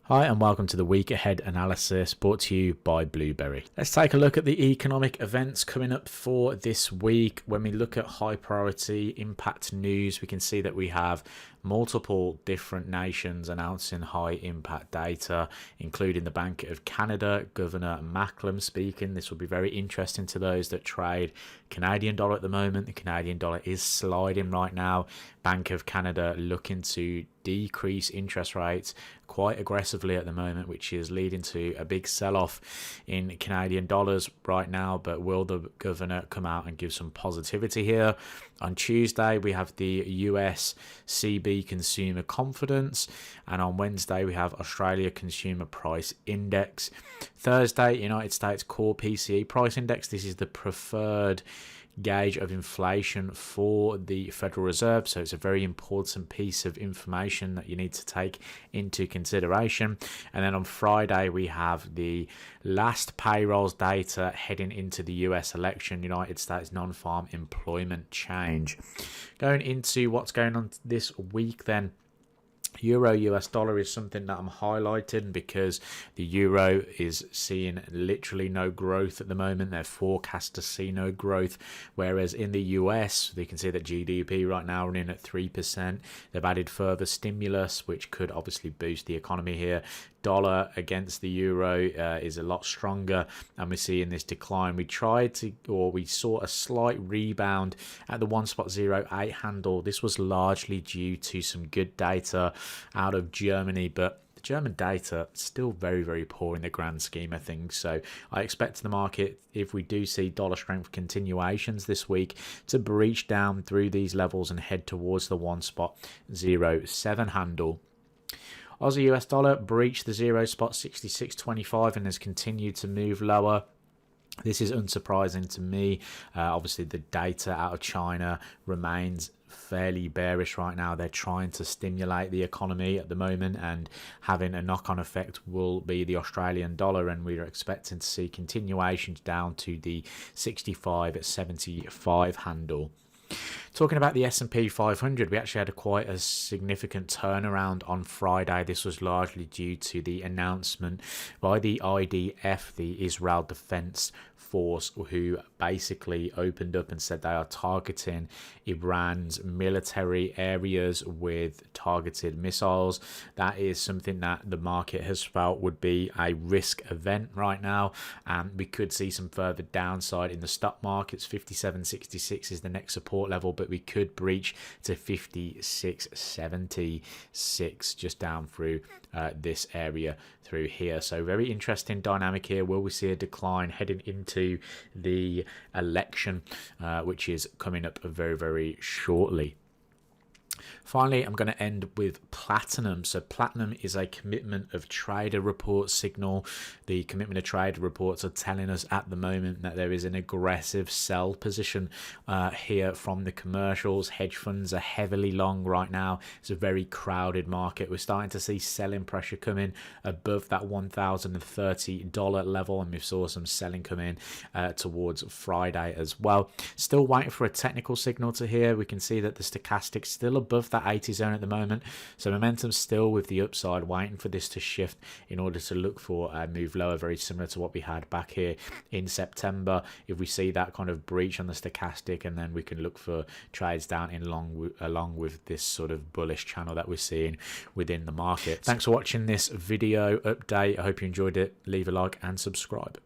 Hi and welcome to the week ahead analysis brought to you by 𝖢𝖥𝖣yi. Let's take a look at the economic events coming up for this week. When we look at high priority impact news, we can see that we have multiple different nations announcing high impact data, including the Bank of Canada, Governor Macklem speaking. This will be very interesting to those that trade Canadian dollar at the moment. The Canadian dollar is sliding right now. Bank of Canada looking to decrease interest rates quite aggressively at the moment, which is leading to a big sell-off in Canadian dollars right now. But will the governor come out and give some positivity here? On Tuesday we have the US CB consumer confidence, and on Wednesday we have Australia consumer price index. Thursday, United States core PCE price index. This is the preferred gauge of inflation for the Federal Reserve, so it's a very important piece of information that you need to take into consideration. And then on Friday we have the last payrolls data heading into the US election, United States non-farm employment change. Going into what's going on this week then, Euro US dollar is something that I'm highlighting because the euro is seeing literally no growth at the moment. They're forecast to see no growth, whereas in the US they can see that GDP right now running at 3%. They've added further stimulus, which could obviously boost the economy here. Dollar against the euro is a lot stronger, and we're seeing this decline. We saw a slight rebound at the 1.08 handle. This was largely due to some good data out of Germany, but the German data still very, very poor in the grand scheme of things. So I expect the market, if we do see dollar strength continuations this week, to breach down through these levels and head towards the 1.07 handle. Aussie US dollar breached the 0.6625 and has continued to move lower. This is unsurprising to me. Obviously the data out of China remains fairly bearish right now. They're trying to stimulate the economy at the moment, and having a knock-on effect will be the Australian dollar, and we're expecting to see continuations down to the 65.75 handle. Talking about the S&P 500, we actually had quite a significant turnaround on Friday. This was largely due to the announcement by the IDF, the Israel Defense Force, who basically opened up and said they are targeting Iran's military areas with targeted missiles. That is something that the market has felt would be a risk event right now, and we could see some further downside in the stock markets. 57.66 is the next support level, but we could breach to 56.76 just down through this area through here. So very interesting dynamic here. Will we see a decline heading into the election, which is coming up very, very shortly? Finally, I'm going to end with platinum. So platinum is a commitment of trader report signal. The commitment of trader reports are telling us at the moment that there is an aggressive sell position here from the commercials. Hedge funds are heavily long right now. It's a very crowded market. We're starting to see selling pressure come in above that $1,030 level, and we saw some selling come in towards Friday as well. Still waiting for a technical signal to here. We can see that the stochastic still above that 80 zone at the moment, so momentum still with the upside, waiting for this to shift in order to look for a move lower, very similar to what we had back here in September. If we see that kind of breach on the stochastic, and then we can look for trades down in along with this sort of bullish channel that we're seeing within the market. Thanks for watching this video update. I hope you enjoyed it. Leave a like and subscribe.